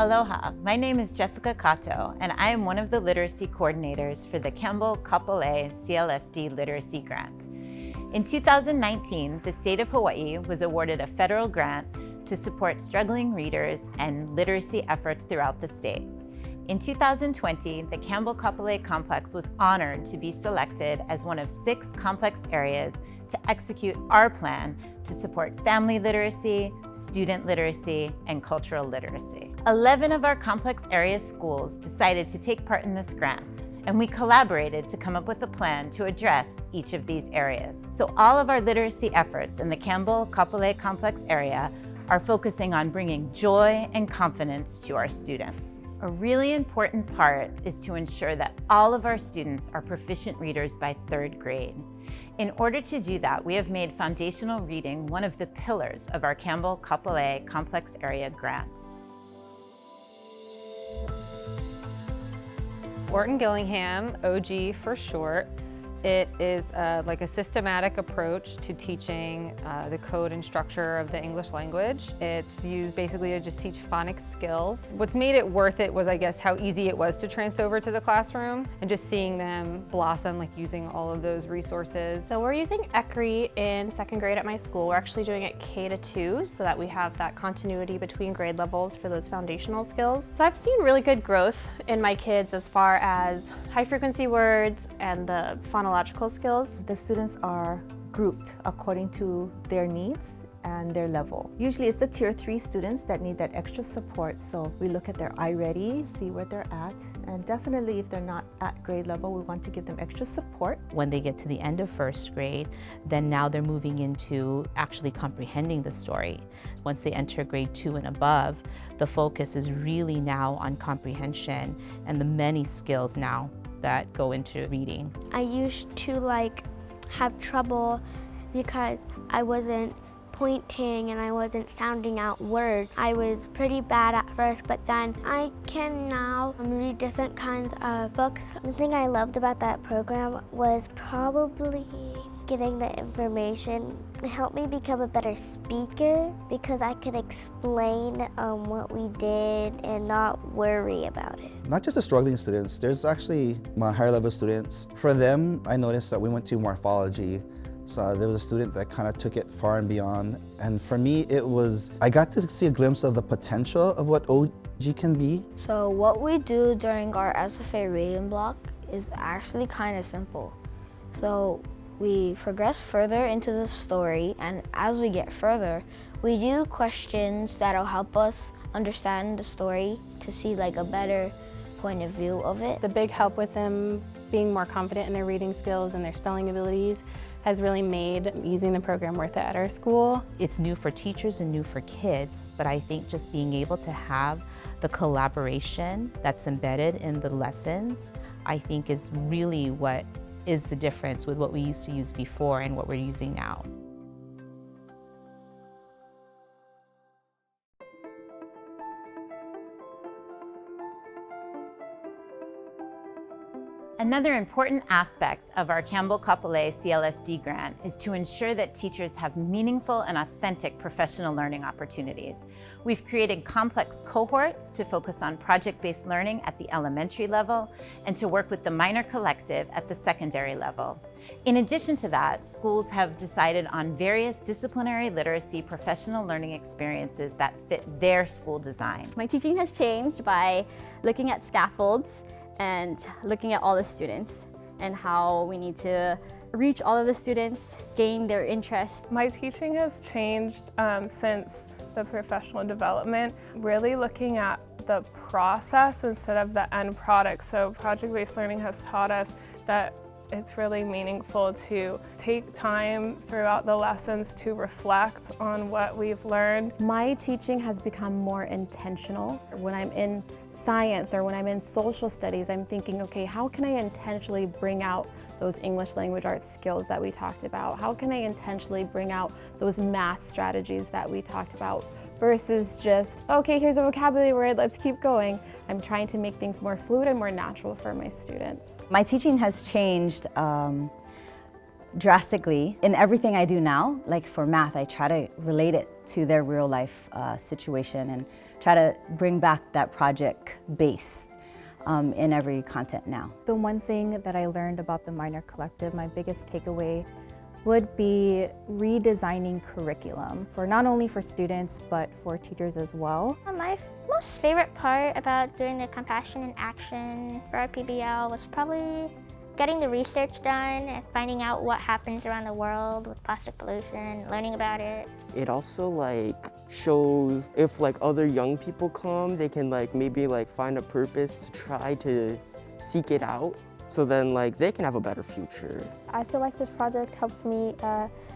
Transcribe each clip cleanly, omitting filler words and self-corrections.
Aloha, my name is Jessica Kato, and I am one of the literacy coordinators for the Campbell-Kapolei CLSD Literacy Grant. In 2019, the state of Hawaii was awarded a federal grant to support struggling readers and literacy efforts throughout the state. In 2020, the Campbell-Kapolei Complex was honored to be selected as one of 6 complex areas to execute our plan to support family literacy, student literacy, and cultural literacy. 11 of our complex area schools decided to take part in this grant, and we collaborated to come up with a plan to address each of these areas. So all of our literacy efforts in the Campbell-Kapolei Complex area are focusing on bringing joy and confidence to our students. A really important part is to ensure that all of our students are proficient readers by 3rd grade. In order to do that, we have made foundational reading one of the pillars of our Campbell-Kapolei Complex Area grant. Orton-Gillingham, OG for short. It is like a systematic approach to teaching the code and structure of the English language. It's used basically to just teach phonics skills. What's made it worth it was, I guess, how easy it was to transfer over to the classroom and just seeing them blossom, like using all of those resources. So we're using ECRI in 2nd grade at my school. We're actually doing it K-2 so that we have that continuity between grade levels for those foundational skills. So I've seen really good growth in my kids as far as high frequency words and the phonological skills. The students are grouped according to their needs and their level. Usually it's the tier 3 students that need that extra support, so we look at their iReady, see where they're at, and definitely if they're not at grade level, we want to give them extra support. When they get to the end of 1st grade, then now they're moving into actually comprehending the story. Once they enter grade 2 and above, the focus is really now on comprehension and the many skills now that go into reading. I used to have trouble because I wasn't pointing and I wasn't sounding out words. I was pretty bad at first, but then I can now read different kinds of books. The thing I loved about that program was probably getting the information. It helped me become a better speaker because I could explain what we did and not worry about it. Not just the struggling students, there's actually my higher level students. For them, I noticed that we went to morphology. So there was a student that kind of took it far and beyond. And for me, I got to see a glimpse of the potential of what OG can be. So what we do during our SFA reading block is actually kind of simple. So we progress further into the story, and as we get further, we do questions that'll help us understand the story to see a better point of view of it. The big help with them being more confident in their reading skills and their spelling abilities has really made using the program worth it at our school. It's new for teachers and new for kids, but I think just being able to have the collaboration that's embedded in the lessons, I think is really what is the difference with what we used to use before and what we're using now. Another important aspect of our Campbell-Kapolei CLSD grant is to ensure that teachers have meaningful and authentic professional learning opportunities. We've created complex cohorts to focus on project-based learning at the elementary level and to work with the minor collective at the secondary level. In addition to that, schools have decided on various disciplinary literacy professional learning experiences that fit their school design. My teaching has changed by looking at scaffolds and looking at all the students and how we need to reach all of the students, gain their interest. My teaching has changed since the professional development, really looking at the process instead of the end product. So project-based learning has taught us that it's really meaningful to take time throughout the lessons to reflect on what we've learned. My teaching has become more intentional. When I'm in science or when I'm in social studies, I'm thinking, okay, how can I intentionally bring out those English language arts skills that we talked about? How can I intentionally bring out those math strategies that we talked about? Versus just, okay, here's a vocabulary word, let's keep going. I'm trying to make things more fluid and more natural for my students. My teaching has changed drastically. In everything I do now, like for math, I try to relate it to their real life situation and try to bring back that project base in every content now. The one thing that I learned about the minor collective, my biggest takeaway would be redesigning curriculum for not only for students but for teachers as well. My most favorite part about doing the Compassion in Action for our PBL was probably getting the research done and finding out what happens around the world with plastic pollution, learning about it. It also shows if other young people come, they can maybe find a purpose to try to seek it out. So then they can have a better future. I feel like this project helped me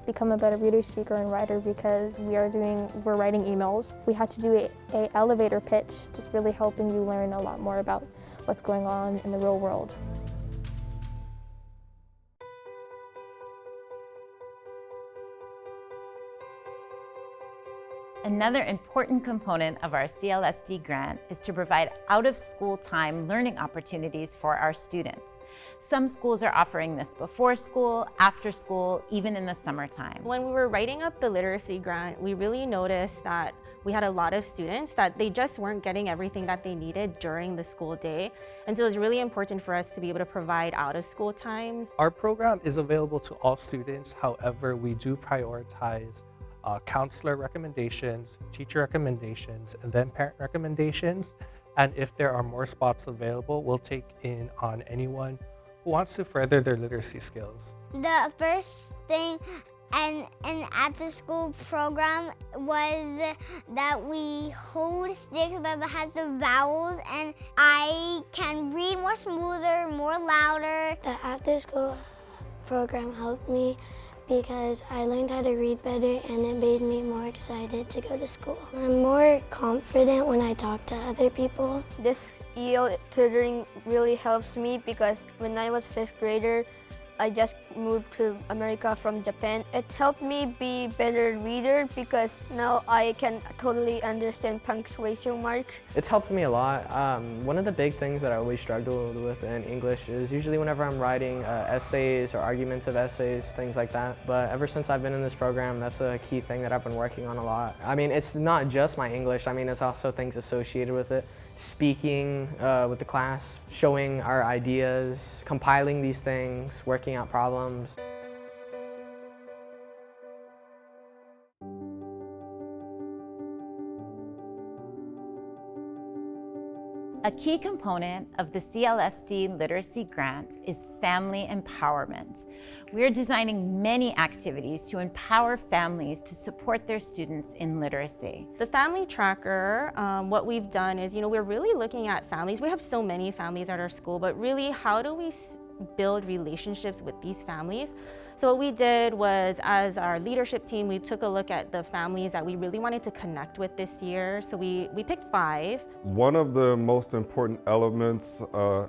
become a better reader, speaker, and writer because we're writing emails. We had to do a elevator pitch, just really helping you learn a lot more about what's going on in the real world. Another important component of our CLSD grant is to provide out-of-school time learning opportunities for our students. Some schools are offering this before school, after school, even in the summertime. When we were writing up the literacy grant, we really noticed that we had a lot of students that they just weren't getting everything that they needed during the school day. And so it was really important for us to be able to provide out-of-school times. Our program is available to all students. However, we do prioritize counselor recommendations, teacher recommendations, and then parent recommendations. And if there are more spots available, we'll take in on anyone who wants to further their literacy skills. The first thing and at the school program was that we hold sticks that has the vowels, and I can read more smoother, more louder. The after school program helped me because I learned how to read better and it made me more excited to go to school. I'm more confident when I talk to other people. This EL tutoring really helps me because when I was 5th grader, I just moved to America from Japan. It helped me be a better reader because now I can totally understand punctuation marks. It's helped me a lot. One of the big things that I always struggled with in English is usually whenever I'm writing essays or argumentative essays, things like that. But ever since I've been in this program, that's a key thing that I've been working on a lot. I mean, it's not just my English. I mean, it's also things associated with it. Speaking with the class, showing our ideas, compiling these things, working out problems. A key component of the CLSD Literacy Grant is family empowerment. We're designing many activities to empower families to support their students in literacy. The family tracker, what we've done is, we're really looking at families. We have so many families at our school, but really, how do we build relationships with these families? So what we did was, as our leadership team, we took a look at the families that we really wanted to connect with this year. So we picked 5. One of the most important elements,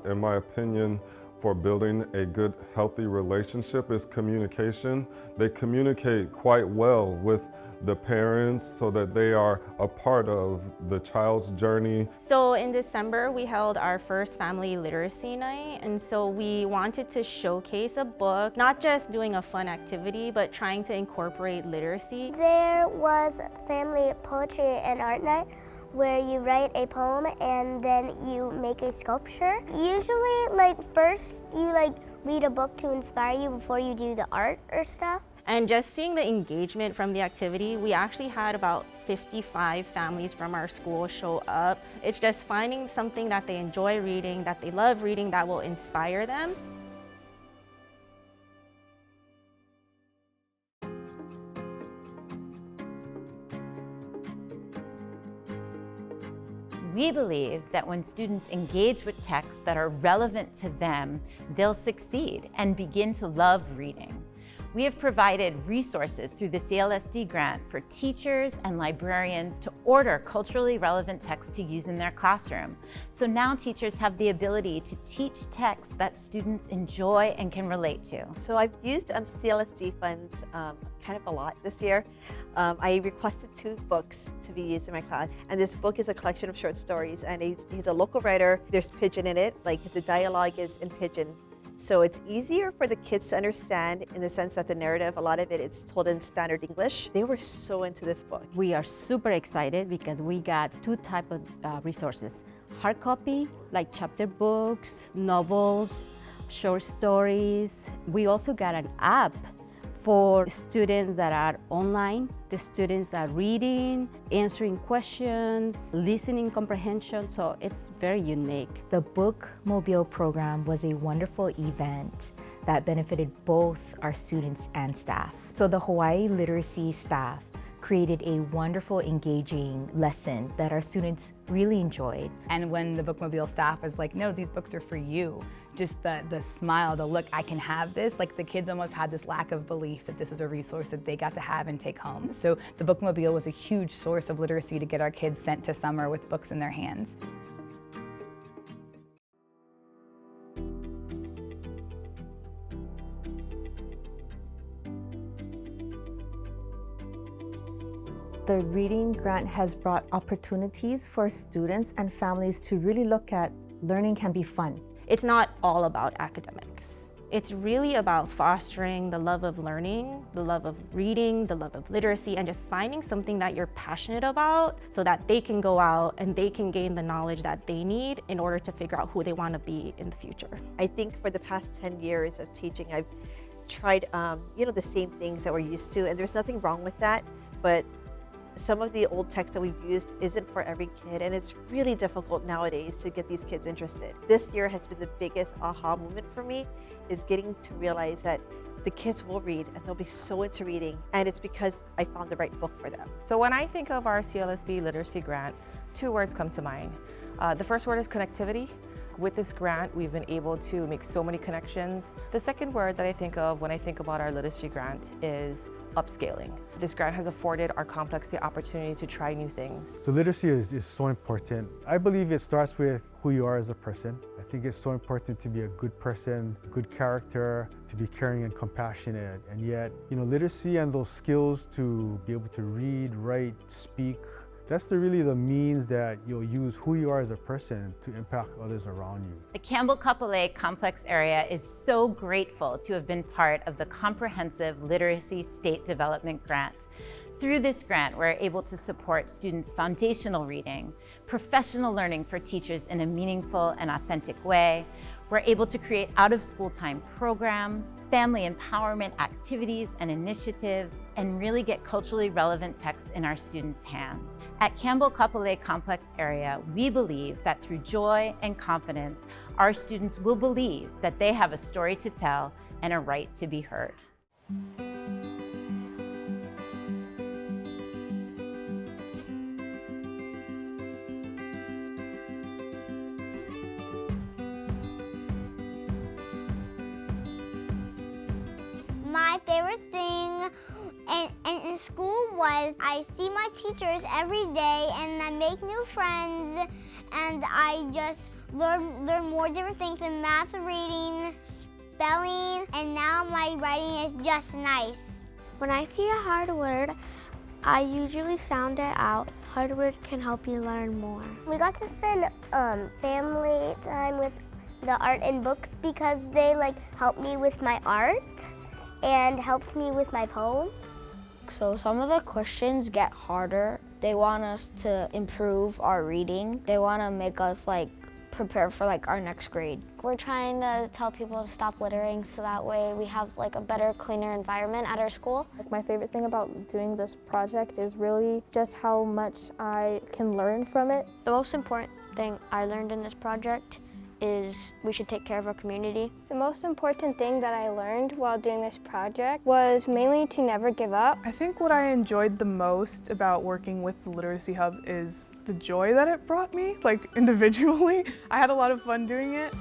in my opinion, for building a good, healthy relationship is communication. They communicate quite well with the parents so that they are a part of the child's journey. So in December, we held our first family literacy night. And so we wanted to showcase a book, not just doing a fun activity, but trying to incorporate literacy. There was family poetry and art night where you write a poem and then you make a sculpture. Usually, first you read a book to inspire you before you do the art or stuff. And just seeing the engagement from the activity, we actually had about 55 families from our school show up. It's just finding something that they enjoy reading, that they love reading, that will inspire them. We believe that when students engage with texts that are relevant to them, they'll succeed and begin to love reading. We have provided resources through the CLSD grant for teachers and librarians to order culturally relevant texts to use in their classroom. So now teachers have the ability to teach texts that students enjoy and can relate to. So I've used CLSD funds kind of a lot this year. I requested 2 books to be used in my class, and this book is a collection of short stories, and he's a local writer. There's Pidgin in it, the dialogue is in Pidgin. So it's easier for the kids to understand in the sense that the narrative, a lot of it is told in standard English. They were so into this book. We are super excited because we got two types of resources. Hard copy, like chapter books, novels, short stories. We also got an app for students that are online, the students are reading, answering questions, listening comprehension, so it's very unique. The Bookmobile program was a wonderful event that benefited both our students and staff. So the Hawaiʻi literacy staff created a wonderful, engaging lesson that our students really enjoyed. And when the Bookmobile staff was like, no, these books are for you, just the smile, the look, I can have this, like the kids almost had this lack of belief that this was a resource that they got to have and take home. So the Bookmobile was a huge source of literacy to get our kids sent to summer with books in their hands. The Reading Grant has brought opportunities for students and families to really look at learning can be fun. It's not all about academics. It's really about fostering the love of learning, the love of reading, the love of literacy, and just finding something that you're passionate about so that they can go out and they can gain the knowledge that they need in order to figure out who they want to be in the future. I think for the past 10 years of teaching, I've tried, the same things that we're used to, and there's nothing wrong with that, but some of the old text that we've used isn't for every kid, and it's really difficult nowadays to get these kids interested. This year has been the biggest aha moment for me, is getting to realize that the kids will read and they'll be so into reading, and it's because I found the right book for them. So when I think of our CLSD Literacy Grant, two words come to mind. The first word is connectivity. With this grant, we've been able to make so many connections. The second word that I think of when I think about our literacy grant is upscaling. This grant has afforded our complex the opportunity to try new things. So literacy is so important. I believe it starts with who you are as a person. I think it's so important to be a good person, good character, to be caring and compassionate. And yet, literacy and those skills to be able to read, write, speak, that's really the means that you'll use who you are as a person to impact others around you. The Campbell-Kapolei Complex Area is so grateful to have been part of the Comprehensive Literacy State Development Grant. Through this grant, we're able to support students' foundational reading, professional learning for teachers in a meaningful and authentic way. We're able to create out-of-school time programs, family empowerment activities and initiatives, and really get culturally relevant texts in our students' hands. At Campbell-Kapolei Complex Area, we believe that through joy and confidence, our students will believe that they have a story to tell and a right to be heard. My favorite thing in school was I see my teachers every day and I make new friends and I just learn more different things in math, reading, spelling, and now my writing is just nice. When I see a hard word, I usually sound it out. Hard words can help you learn more. We got to spend family time with the art and books because they helped me with my art and helped me with my poems. So some of the questions get harder. They want us to improve our reading. They want to make us prepare for our next grade. We're trying to tell people to stop littering so that way we have a better, cleaner environment at our school. My favorite thing about doing this project is really just how much I can learn from it. The most important thing I learned in this project is we should take care of our community. The most important thing that I learned while doing this project was mainly to never give up. I think what I enjoyed the most about working with the Literacy Hub is the joy that it brought me, individually. I had a lot of fun doing it.